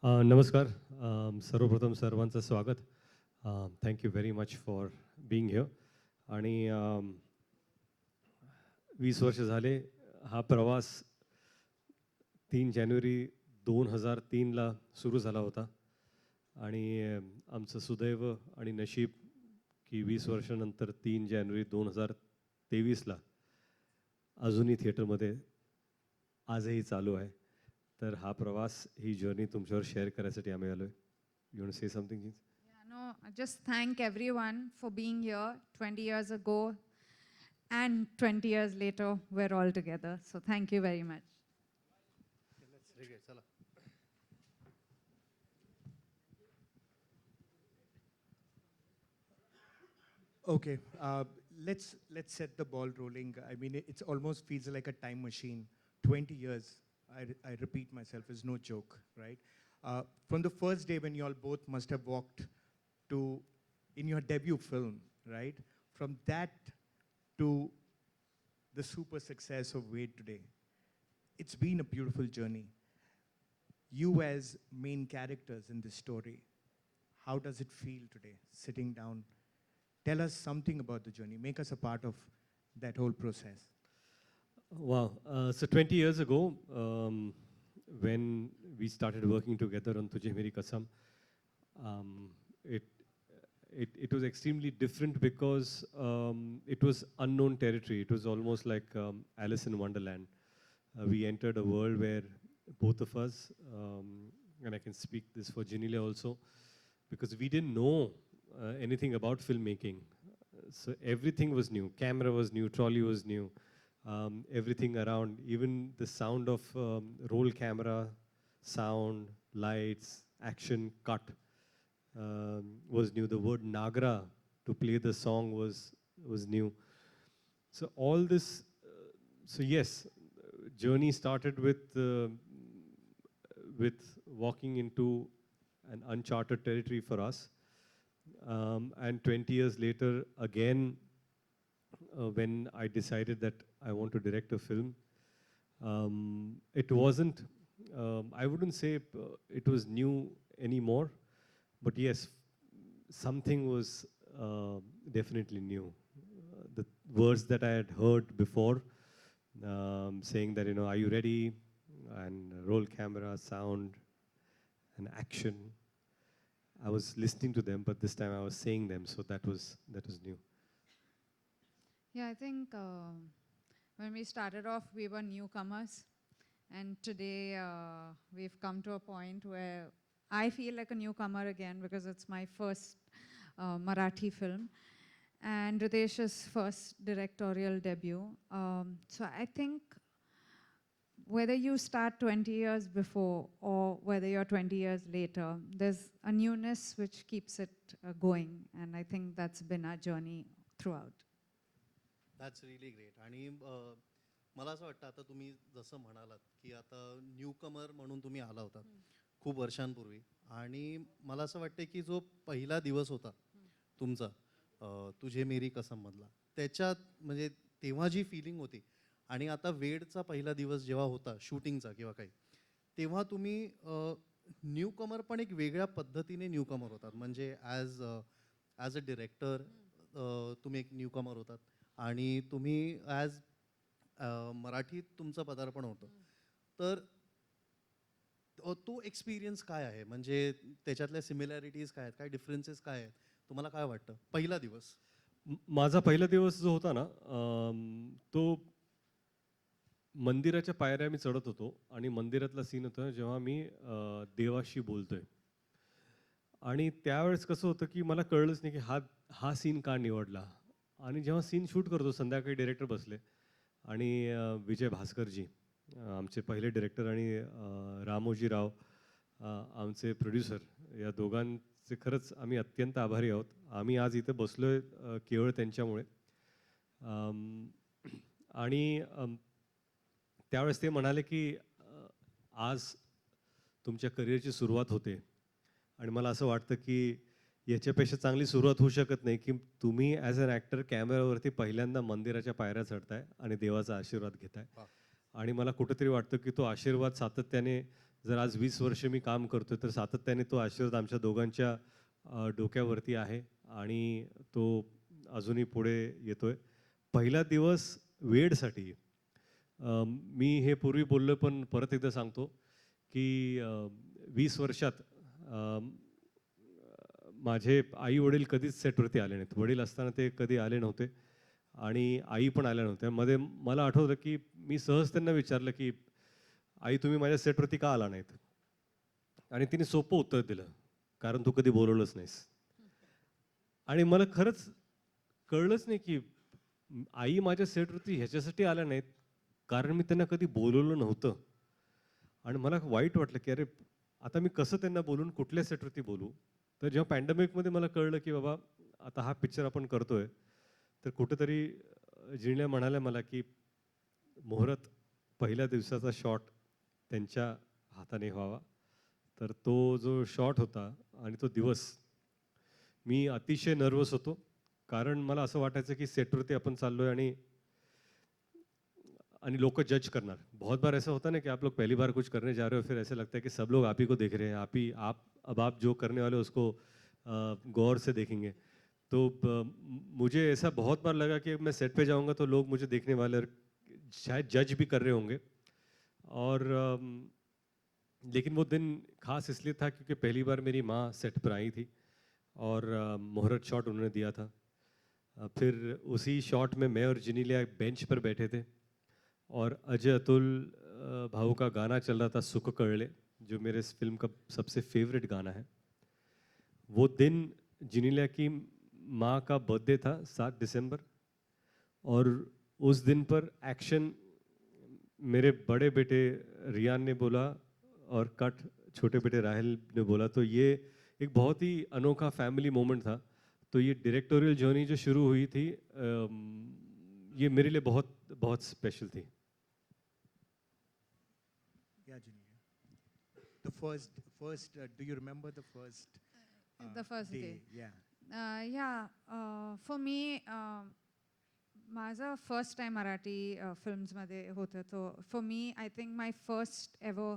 नमस्कार. सर्वप्रथम सर्वांचं स्वागत. Thank you very much for being here. आणि 20 वर्ष झाले. हा प्रवास 3 जानेवारी 2003ला सुरू झाला होता. आणि आमचं सुदैव आणि नशीब की 20 वर्षानंतर 3 जानेवारी 2023ला अजूनही थिएटरमध्ये आजही चालू आहे. तर हा प्रवास, ही जर्नी तुमच्यावर शेअर करायसाठी आम्ही आलो आहे. You want to say something? Yeah, no, I just thank everyone for being here 20 years ago and 20 years later, we're all together. So thank you very much. Okay, let's set the ball rolling. I mean, it's almost feels like a time machine. 20 years, I repeat myself, is no joke, right? From the first day when you all both must have walked to, in your debut film, right? From that to the super success of Wade today, it's been a beautiful journey. You as main characters in this story, how does it feel today, sitting down? Tell us something about the journey. Make us a part of that whole process. Wow. So 20 years ago, when we started working together on Tujhe Meri Kasam, um, it, it was extremely different because it was unknown territory. It was almost like Alice in Wonderland. We entered a world where both of us, and I can speak this for Genelia also, because we didn't know anything about filmmaking. So everything was new. Camera was new, trolley was new, everything around, even the sound of roll camera, sound, lights, action, cut was new. The word Nagra to play the song was new. So all this, so yes, journey started with walking into an uncharted territory for us. And 20 years later, again, when I decided that I want to direct a film, it wasn't, I wouldn't say it was new anymore, but yes, something was definitely new. The words that I had heard before, saying that, are you ready? And roll camera, sound, and action. I was listening to them, but this time I was saying them, so that was new. Yeah, I think when we started off, we were newcomers. And today we've come to a point where I feel like a newcomer again because it's my first Marathi film and Ritesh's first directorial debut. So I think whether you start 20 years before or whether you're 20 years later, there's a newness which keeps it going. And I think that's been our journey throughout. That's relief great. आणि मला असं वाटतं, आता तुम्ही जसं म्हणालात की आता न्यू कमर म्हणून तुम्ही आला होता खूप वर्षांपूर्वी, आणि मला असं वाटतं की जो पहिला दिवस होता तुमचा तुझे मेरी कसममधला, त्याच्यात म्हणजे तेव्हा जी फिलिंग होती आणि आता वेडचा पहिला दिवस जेव्हा होता शूटिंगचा किंवा काही, तेव्हा तुम्ही न्यू कमर पण एक वेगळ्या पद्धतीने न्यू कमर होतात. म्हणजे ॲज अ डिरेक्टर तुम्ही एक न्यू कमर होतात आणि तुम्ही ॲज मराठीत तुमचं पदार्पण होतं. तर तो एक्सपिरियन्स काय आहे, म्हणजे त्याच्यातल्या सिमिलॅरिटीज काय आहेत, काय डिफरन्सेस काय आहेत, तुम्हाला काय वाटतं पहिला दिवस? माझा पहिला दिवस जो होता ना, तो मंदिराच्या पायऱ्या मी चढत होतो आणि मंदिरातला सीन होता जेव्हा मी देवाशी बोलतोय. आणि त्यावेळेस कसं होतं की मला कळलंच नाही की हा सीन का निवडला. आणि जेव्हा सीन शूट करतो, संध्याकाळी डायरेक्टर बसले आणि विजय भास्करजी आमचे पहिले डायरेक्टर आणि रामोजी राव आमचे प्रोड्युसर, या दोघांचे खरंच आम्ही अत्यंत आभारी आहोत. आम्ही आज इथे बसलोय केवळ त्यांच्यामुळे. आणि त्यावेळेस ते म्हणाले की आज तुमच्या करिअरची सुरुवात होते आणि मला असं वाटतं की याच्यापेक्षा चांगली सुरुवात होऊ शकत नाही की तुम्ही ॲज अन ॲक्टर कॅमेरावरती पहिल्यांदा मंदिराच्या पायऱ्या चढताय आणि देवाचा आशीर्वाद घेताय. आणि मला कुठेतरी वाटतं की तो आशीर्वाद सातत्याने जर आज 20 वर्ष मी काम करतोय तर सातत्याने तो आशीर्वाद आमच्या दोघांच्या डोक्यावरती आहे आणि तो अजूनही पुढे येतोय. पहिला दिवस वेडसाठी मी हे पूर्वी बोललो पण परत एकदा सांगतो की 20 वर्षात माझे आई वडील कधीच सेटवरती आले नाहीत. वडील असताना ते कधी आले नव्हते आणि आई पण आल्या नव्हत्या. मध्ये मला आठवतं की मी सहज त्यांना विचारलं की आई तुम्ही माझ्या सेटवरती का आला नाहीत? आणि तिने सोपं उत्तर दिलं, कारण तू कधी बोलवलंच नाहीस. आणि मला खरंच कळलंच नाही की आई माझ्या सेटवरती ह्याच्यासाठी आल्या नाहीत, कारण मी त्यांना कधी बोलवलं नव्हतं. आणि मला वाईट वाटलं की अरे आता मी कसं त्यांना बोलून कुठल्या सेटवरती बोलू. तर जेव्हा पॅन्डेमिकमध्ये मला कळलं की बाबा आता हा पिक्चर आपण करतोय, तर कुठेतरी जिण्या म्हणाल्या मला की मुहूर्त पहिल्या दिवसाचा शॉट त्यांच्या हाताने व्हावा. तर तो जो शॉट होता आणि तो दिवस मी अतिशय नर्वस होतो, कारण मला असं वाटायचं की सेटवरती आपण चाललोय आणि लोग जज करना. बहुत बार ऐसा होता है ना कि आप लोग पहली बार कुछ करने जा रहे हो, फिर ऐसे लगता है कि सब लोग आप ही को देख रहे हैं, आप जो करने वाले हो उसको गौर से देखेंगे. तो मुझे ऐसा बहुत बार लगा कि मैं सेट पे जाऊंगा तो लोग मुझे देखने वाले और शायद जज भी कर रहे होंगे. और लेकिन वो दिन खास इसलिए था क्योंकि पहली बार मेरी माँ सेट पर आई थी और मुहूर्त शॉट उन्होंने दिया था. फिर उसी शॉट में मैं और जिनीलिया बेंच पर बैठे थे और अजय अतुल भाऊ का गाना चल रहा था सुख कळले, जो मेरे इस फिल्म का सबसे फेवरेट गाना है. वो दिन जिनीलिया की माँ का बर्थडे था 7 दिसंबर और उस दिन पर एक्शन मेरे बड़े बेटे रियान ने बोला और कट छोटे बेटे राहिल ने बोला. तो ये एक बहुत ही अनोखा फैमिली मोमेंट था. तो ये डायरेक्टोरियल जर्नी जो शुरू हुई थी ये मेरे लिए बहुत बहुत स्पेशल थी. Yeah, Genelia. The first, do you remember the first? The first day. Yeah. For me, माझा फर्स्ट टाइम मराठी फिल्म्समध्ये होतं. तो for me I think my first ever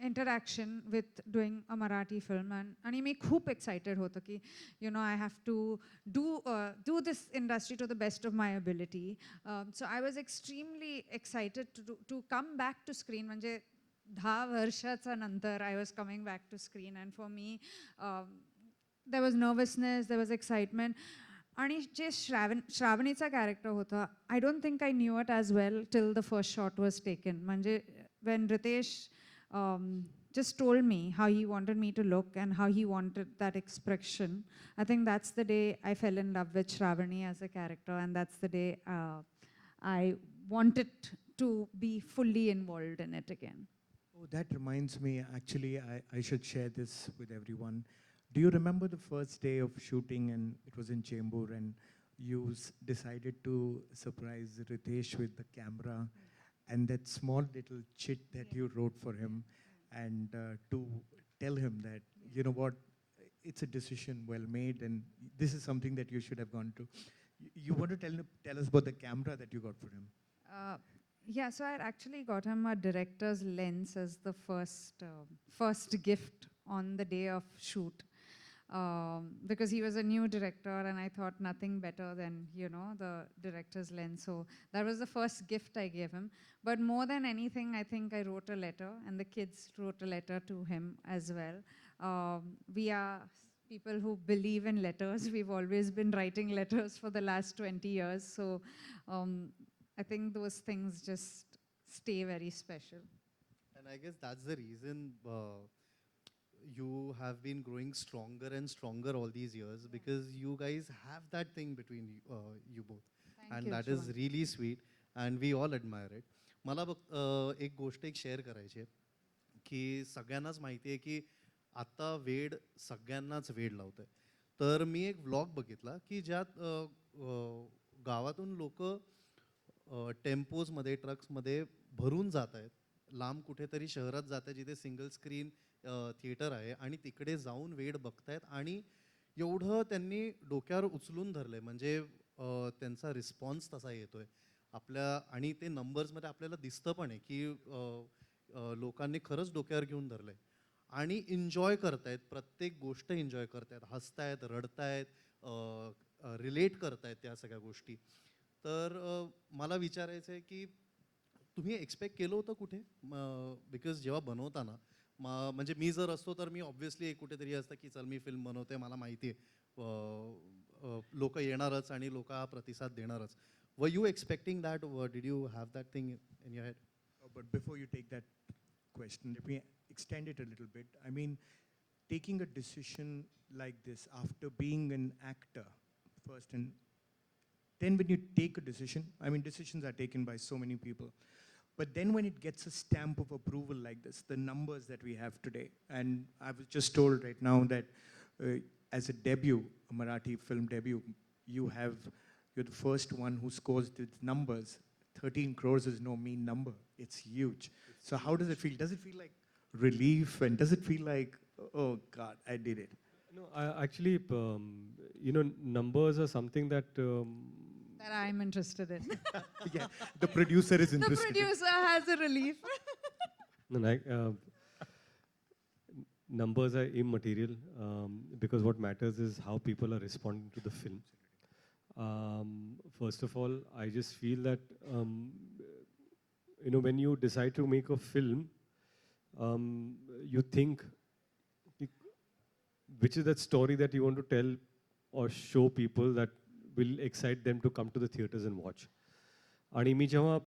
interaction with doing a Marathi film. आणि मी खूप एक्सायटेड होतं की I have to do this industry to the best of my ability. So I was extremely excited to come back to screen. म्हणजे 10 वर्षाचा नंतर I was coming back to screen. And for me there was nervousness, there was excitement. आणि जे श्रावणीचा character होता, I don't think I knew it as well till the first shot was taken. म्हणजे when Ritesh just told me how he wanted me to look and how he wanted that expression, I think that's the day I fell in love with Shravani as a character, and that's the day I wanted to be fully involved in it again. Oh, that reminds me, actually, I should share this with everyone. Do you remember the first day of shooting and it was in Chembur and you decided to surprise Ritiesh with the camera and that small little chit that you wrote for him and to tell him that, you know what, it's a decision well made and this is something that you should have gone to. You want to tell us about the camera that you got for him? Yeah, so I had actually got him a director's lens as the first gift on the day of shoot. Because he was a new director and I thought nothing better than, the director's lens. So that was the first gift I gave him. But more than anything, I think I wrote a letter and the kids wrote a letter to him as well. We are people who believe in letters. We've always been writing letters for the last 20 years. So I think those things just stay very special. And I guess that's the reason you have been growing stronger and stronger all these years, because you guys have that thing between you both. Thank And you, that is Shivan. really sweet and we all admire it. मला बघ एक गोष्ट share करायची आहे की सगळ्यांनाच माहिती आहे की आता वेड सगळ्यांनाच वेड लावतंय. तर मी एक व्लॉग बघितला की ज्यात गावातून लोक टेम्पोजमध्ये ट्रक्समध्ये भरून जात आहेत, लांब कुठेतरी शहरात जात आहेत जिथे सिंगल स्क्रीन थिएटर आहे आणि तिकडे जाऊन वेड बघतायत. आणि एवढं त्यांनी डोक्यावर उचलून धरलंय, म्हणजे त्यांचा रिस्पॉन्स तसा येतोय आपल्या. आणि ते नंबर्समध्ये आपल्याला दिसतं पण आहे की लोकांनी खरंच डोक्यावर घेऊन धरलंय आणि एन्जॉय करतायत, प्रत्येक गोष्ट एन्जॉय करतायत, हसतायत, रडतायत, रिलेट करतायत त्या सगळ्या गोष्टी. तर मला विचारायचं आहे की तुम्ही एक्सपेक्ट केलं होतं कुठे? बिकॉज जेव्हा बनवताना म्हणजे मी जर असतो तर मी ऑब्व्हियसली कुठेतरी असतं की चल मी फिल्म बनवते, मला माहिती आहे लोक येणारच आणि लोक हा प्रतिसाद देणारच. Were you expecting that? Did you have that thing in your head? But before you take that question, let me extend it a little bit. I mean, taking a decision like this after being an actor first, and then when you take a decision, I mean, decisions are taken by so many people. But then when it gets a stamp of approval like this, the numbers that we have today, and I was just told right now that as a debut, a Marathi film debut, you're the first one who scores the numbers. 13 crores is no mean number. It's huge. So how does it feel? Does it feel like relief? And does it feel like, oh God, I did it? No, actually, numbers are something that That I'm interested in. Yeah, the producer is The interested. producer has a relief. no, numbers are immaterial because what matters is how people are responding to the film. First of all, I just feel that when you decide to make a film, you think which is that story that you want to tell or show people that will excite them to come to the theaters and watch. आणि मी जेव्हा